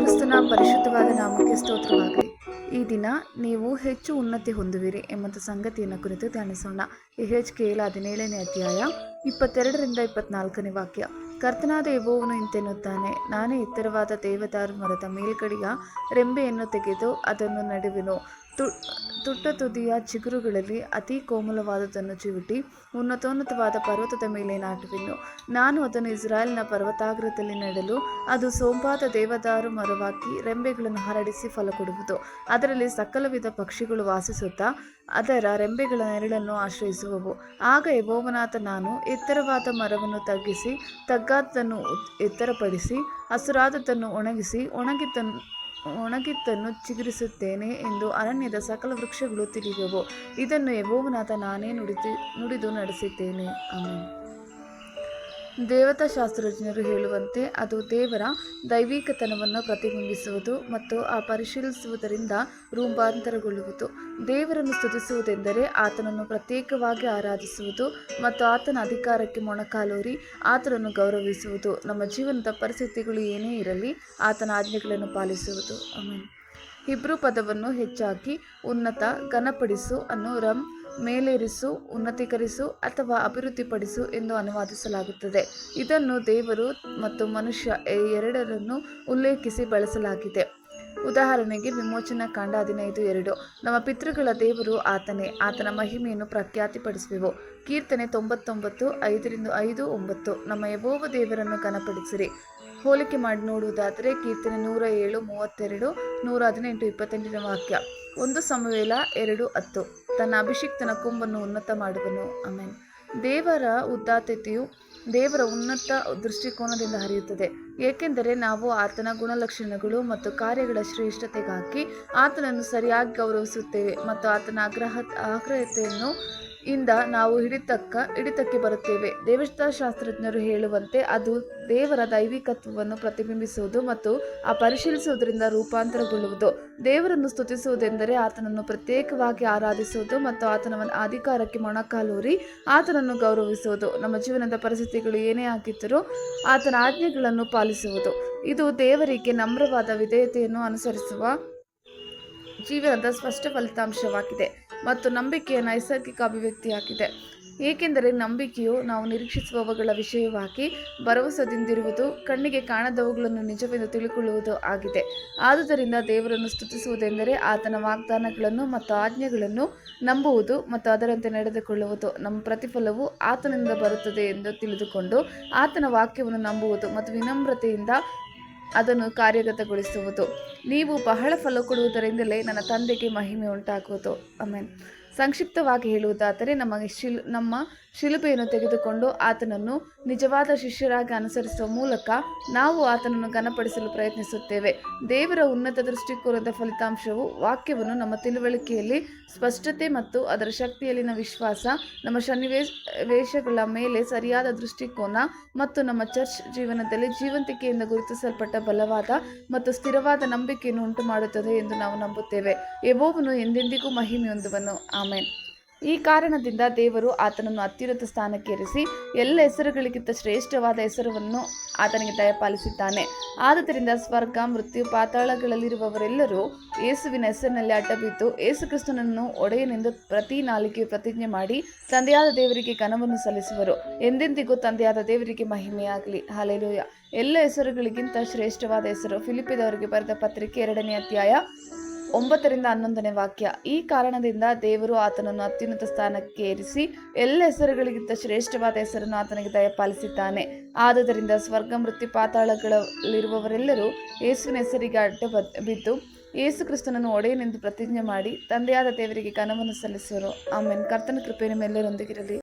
ಕ್ರಿಸ್ತನ ಪರಿಶುದ್ಧವಾದ ನಾಮಕ್ಕೆ ಸ್ತೋತ್ರವಾಗಲಿ. ಈ ದಿನ ನೀವು ಹೆಚ್ಚು ಉನ್ನತಿ ಹೊಂದುವಿರಿ ಎಂಬ ಸಂಗತಿಯನ್ನು ಕುರಿತು ಧ್ಯಾನಿಸೋಣ. ಯೆಹೆಜ್ಕೇಲ 17ನೇ ಅಧ್ಯಾಯ 22ರಿಂದ 24ನೇ ವಾಕ್ಯ. ಕರ್ತನಾದ ಯೆಹೋವನು ಇಂತೆನ್ನುತ್ತಾನೆ, ನಾನೇ ಎತ್ತರವಾದ ದೇವದಾರು ಮರದ ಮೇಲ್ಗಡೆಯ ರೆಂಬೆಯನ್ನು ತೆಗೆದು ಅದನ್ನು ನಡುವೆನು. ತುಟ್ಟ ತುದಿಯ ಚಿಗುರುಗಳಲ್ಲಿ ಅತಿ ಕೋಮಲವಾದದನ್ನು ಚಿವುಟಿ ಉನ್ನತೋನ್ನತವಾದ ಪರ್ವತದ ಮೇಲೆ ನಾಟುವೆನು. ನಾನು ಅದನ್ನು ಇಸ್ರಾಯೇಲಿನ ಪರ್ವತಾಗ್ರದಲ್ಲಿ ನೆಡಲು ಅದು ಸೊಂಪಾದ ದೇವದಾರು ಮರವಾಗಿ ರೆಂಬೆಗಳನ್ನು ಹರಡಿಸಿ ಫಲ ಕೊಡುವುದು. ಅದರಲ್ಲಿ ಸಕಲವಿಧ ಪಕ್ಷಿಗಳು ವಾಸಿಸುತ್ತಾ ಅದರ ರೆಂಬೆಗಳ ನೆರಳನ್ನು ಆಶ್ರಯಿಸುವವು. ಆಗ ಯೆಹೋವನಾದ ನಾನು ಎತ್ತರವಾದ ಮರವನ್ನು ತಗ್ಗಿಸಿ, ತಗ್ಗಾದದನ್ನು ಎತ್ತರಪಡಿಸಿ, ಹಸುರಾದದ್ದನ್ನು ಒಣಗಿಸಿ, ಒಣಗಿದ್ದನ್ನು ಚಿಗುರಿಸುತ್ತೇನೆ ಎಂದು ಅರಣ್ಯದ ಸಕಲ ವೃಕ್ಷಗಳು ತಿಳಿಯುವವು. ಇದನ್ನು ಯೆಹೋವನಾದ ನಾನೇ ನುಡಿದು ನಡೆಸಿದ್ದೇನೆ. ಆಮೆನ್. ದೇವತಾಶಾಸ್ತ್ರಜ್ಞರು ಹೇಳುವಂತೆ ಅದು ದೇವರ ದೈವಿಕತನವನ್ನು ಪ್ರತಿಬಿಂಬಿಸುವುದು ಮತ್ತು ಆ ಪರಿಶೀಲಿಸುವುದರಿಂದ ರೂಪಾಂತರಗೊಳ್ಳುವುದು. ದೇವರನ್ನು ಸ್ತುತಿಸುವುದೆಂದರೆ ಆತನನ್ನು ಪ್ರತ್ಯೇಕವಾಗಿ ಆರಾಧಿಸುವುದು ಮತ್ತು ಆತನ ಅಧಿಕಾರಕ್ಕೆ ಮೊಣಕಾಲೂರಿ ಆತನನ್ನು ಗೌರವಿಸುವುದು. ನಮ್ಮ ಜೀವನದ ಪರಿಸ್ಥಿತಿಗಳು ಏನೇ ಇರಲಿ ಆತನ ಆಜ್ಞೆಗಳನ್ನು ಪಾಲಿಸುವುದು. ಆಮೆನ್. ಹಿಬ್ರು ಪದವನ್ನು ಹೆಚ್ಚಾಗಿ ಉನ್ನತ, ಘನಪಡಿಸು ಅನ್ನು ರಮ್, ಮೇಲೇರಿಸು, ಉನ್ನತೀಕರಿಸು ಅಥವಾ ಅಭಿವೃದ್ಧಿಪಡಿಸು ಎಂದು ಅನುವಾದಿಸಲಾಗುತ್ತದೆ. ಇದನ್ನು ದೇವರು ಮತ್ತು ಮನುಷ್ಯ ಎರಡರನ್ನು ಉಲ್ಲೇಖಿಸಿ ಬಳಸಲಾಗಿದೆ. ಉದಾಹರಣೆಗೆ ವಿಮೋಚನಾ ಕಾಂಡ 15:2, ನಮ್ಮ ಪಿತೃಗಳ ದೇವರು ಆತನೇ, ಆತನ ಮಹಿಮೆಯನ್ನು ಪ್ರಖ್ಯಾತಿಪಡಿಸುವೆವು. ಕೀರ್ತನೆ 99:5-5-9, ನಮ್ಮ ಯೆಹೋವ ದೇವರನ್ನು ಘನಪಡಿಸಿರಿ. ಹೋಲಿಕೆ ಮಾಡಿ ನೋಡುವುದಾದರೆ ಕೀರ್ತನೆ 107:32, 118:28ನೇ ವಾಕ್ಯ. 1 ಸಮುವೇಲ 2:10, ತನ್ನ ಅಭಿಷಿಕ್ತನ ಕೊಂಬನ್ನು ಉನ್ನತ ಮಾಡುವನು. ಆಮೆನ್. ದೇವರ ಉದಾತ್ತತೆಯು ದೇವರ ಉನ್ನತ ದೃಷ್ಟಿಕೋನದಿಂದ ಹರಿಯುತ್ತದೆ, ಏಕೆಂದರೆ ನಾವು ಆತನ ಗುಣಲಕ್ಷಣಗಳು ಮತ್ತು ಕಾರ್ಯಗಳ ಶ್ರೇಷ್ಠತೆಗಾಗಿ ಆತನನ್ನು ಸರಿಯಾಗಿ ಗೌರವಿಸುತ್ತೇವೆ ಮತ್ತು ಆತನ ಅಗ್ರತೆಯನ್ನು ಇಂದ ನಾವು ಹಿಡಿತಕ್ಕೆ ಬರುತ್ತೇವೆ. ದೇವತಾಶಾಸ್ತ್ರಜ್ಞರು ಹೇಳುವಂತೆ ಅದು ದೇವರ ದೈವಿಕತ್ವವನ್ನು ಪ್ರತಿಬಿಂಬಿಸುವುದು ಮತ್ತು ಆ ಪರಿಶೀಲಿಸುವುದರಿಂದ ರೂಪಾಂತರಗೊಳ್ಳುವುದು. ದೇವರನ್ನು ಸ್ತುತಿಸುವುದೆಂದರೆ ಆತನನ್ನು ಪ್ರತ್ಯೇಕವಾಗಿ ಆರಾಧಿಸುವುದು ಮತ್ತು ಆತನ ಅಧಿಕಾರಕ್ಕೆ ಮೊಣಕಾಲೂರಿ ಆತನನ್ನು ಗೌರವಿಸುವುದು. ನಮ್ಮ ಜೀವನದ ಪರಿಸ್ಥಿತಿಗಳು ಏನೇ ಆಗಿದ್ದರೂ ಆತನ ಆಜ್ಞೆಗಳನ್ನು ಪಾಲಿಸುವುದು. ಇದು ದೇವರಿಗೆ ನಮ್ರವಾದ ವಿಧೇಯತೆಯನ್ನು ಅನುಸರಿಸುವ ಜೀವನದ ಸ್ಪಷ್ಟ ಫಲಿತಾಂಶವಾಗಿದೆ ಮತ್ತು ನಂಬಿಕೆಯ ನೈಸರ್ಗಿಕ ಅಭಿವ್ಯಕ್ತಿಯಾಗಿದೆ. ಏಕೆಂದರೆ ನಂಬಿಕೆಯು ನಾವು ನಿರೀಕ್ಷಿಸುವವುಗಳ ವಿಷಯವಾಗಿ ಭರವಸೆದಿಂದಿರುವುದು, ಕಣ್ಣಿಗೆ ಕಾಣದವುಗಳನ್ನು ನಿಜವೆಂದು ತಿಳಿದುಕೊಳ್ಳುವುದು ಆಗಿದೆ. ಆದುದರಿಂದ ದೇವರನ್ನು ಸ್ತುತಿಸುವುದೆಂದರೆ ಆತನ ವಾಗ್ದಾನಗಳನ್ನು ಮತ್ತು ಆಜ್ಞೆಗಳನ್ನು ನಂಬುವುದು ಮತ್ತು ಅದರಂತೆ ನಡೆದುಕೊಳ್ಳುವುದು. ನಮ್ಮ ಪ್ರತಿಫಲವು ಆತನಿಂದ ಬರುತ್ತದೆ ಎಂದು ತಿಳಿದುಕೊಂಡು ಆತನ ವಾಕ್ಯವನ್ನು ನಂಬುವುದು ಮತ್ತು ವಿನಮ್ರತೆಯಿಂದ ಅದನ್ನು ಕಾರ್ಯಗತಗೊಳಿಸುವುದು. ನೀವು ಬಹಳ ಫಲ ಕೊಡುವುದರಿಂದಲೇ ನನ್ನ ತಂದೆಗೆ ಮಹಿಮೆ ಉಂಟಾಗುವುದು. ಆಮೆನ್. ಸಂಕ್ಷಿಪ್ತವಾಗಿ ಹೇಳುವುದಾದರೆ ನಮ್ಮ ಶಿಲುಬೆಯನ್ನು ತೆಗೆದುಕೊಂಡು ಆತನನ್ನು ನಿಜವಾದ ಶಿಷ್ಯರಾಗಿ ಅನುಸರಿಸುವ ಮೂಲಕ ನಾವು ಆತನನ್ನು ಘನಪಡಿಸಲು ಪ್ರಯತ್ನಿಸುತ್ತೇವೆ. ದೇವರ ಉನ್ನತ ದೃಷ್ಟಿಕೋನದ ಫಲಿತಾಂಶವು ವಾಕ್ಯವನ್ನು ನಮ್ಮ ತಿಳುವಳಿಕೆಯಲ್ಲಿ ಸ್ಪಷ್ಟತೆ ಮತ್ತು ಅದರ ಶಕ್ತಿಯಲ್ಲಿನ ವಿಶ್ವಾಸ, ನಮ್ಮ ಸನ್ನಿವೇಶಗಳ ಮೇಲೆ ಸರಿಯಾದ ದೃಷ್ಟಿಕೋನ ಮತ್ತು ನಮ್ಮ ಚರ್ಚ್ ಜೀವನದಲ್ಲಿ ಜೀವಂತಿಕೆಯಿಂದ ಗುರುತಿಸಲ್ಪಟ್ಟ ಬಲವಾದ ಮತ್ತು ಸ್ಥಿರವಾದ ನಂಬಿಕೆಯನ್ನು ಉಂಟು ಮಾಡುತ್ತದೆ ಎಂದು ನಾವು ನಂಬುತ್ತೇವೆ. ಯೆಹೋವನು ಎಂದೆಂದಿಗೂ ಮಹಿಮೆ ಹೊಂದುವನು. ಆಮೆನ್. ಈ ಕಾರಣದಿಂದ ದೇವರು ಆತನನ್ನು ಅತ್ಯುನ್ನತ ಸ್ಥಾನಕ್ಕೇರಿಸಿ ಎಲ್ಲ ಹೆಸರುಗಳಿಗಿಂತ ಶ್ರೇಷ್ಠವಾದ ಹೆಸರನ್ನು ಆತನಿಗೆ ದಯಪಾಲಿಸಿದ್ದಾನೆ. ಆದುದರಿಂದ ಸ್ವರ್ಗ, ಮೃತ್ಯು, ಪಾತಾಳಗಳಲ್ಲಿರುವವರೆಲ್ಲರೂ ಯೇಸುವಿನ ಹೆಸರಿನಲ್ಲಿ ಅಡ್ಡಬಿದ್ದು ಯೇಸು ಕ್ರಿಸ್ತನನ್ನು ಒಡೆಯನೆಂದು ಪ್ರತಿ ನಾಲಿಗೆಯು ಪ್ರತಿಜ್ಞೆ ಮಾಡಿ ತಂದೆಯಾದ ದೇವರಿಗೆ ಘನವನ್ನು ಸಲ್ಲಿಸುವರು. ಎಂದೆಂದಿಗೂ ತಂದೆಯಾದ ದೇವರಿಗೆ ಮಹಿಮೆಯಾಗಲಿ. ಹಲ್ಲೆಲೂಯಾ. ಎಲ್ಲ ಹೆಸರುಗಳಿಗಿಂತ ಶ್ರೇಷ್ಠವಾದ ಹೆಸರು. ಫಿಲಿಪ್ಪಿದವರಿಗೆ ಬರೆದ ಪತ್ರಿಕೆ 2ನೇ ಅಧ್ಯಾಯ 9-11ನೇ ವಾಕ್ಯ. ಈ ಕಾರಣದಿಂದ ದೇವರು ಆತನನ್ನು ಅತ್ಯುನ್ನತ ಸ್ಥಾನಕ್ಕೆ ಏರಿಸಿ ಎಲ್ಲ ಹೆಸರುಗಳಿಗಿಂತ ಶ್ರೇಷ್ಠವಾದ ಹೆಸರನ್ನು ಆತನಿಗೆ ದಯಪಾಲಿಸಿದ್ದಾನೆ. ಆದುದರಿಂದ ಸ್ವರ್ಗ, ಮೃತ್ಯು, ಪಾತಾಳಗಳಲ್ಲಿರುವವರೆಲ್ಲರೂ ಯೇಸುವಿನ ಹೆಸರಿಗೆ ಬಿದ್ದು ಯೇಸು ಕ್ರಿಸ್ತನನ್ನು ಒಡೆಯನೆಂದು ಪ್ರತಿಜ್ಞೆ ಮಾಡಿ ತಂದೆಯಾದ ದೇವರಿಗೆ ಘನವನ್ನು ಸಲ್ಲಿಸುವರು. ಆಮೆನ್. ಕರ್ತನ ಕೃಪೆ ನಿಮ್ಮೆಲ್ಲರೊಂದಿಗಿರಲಿ.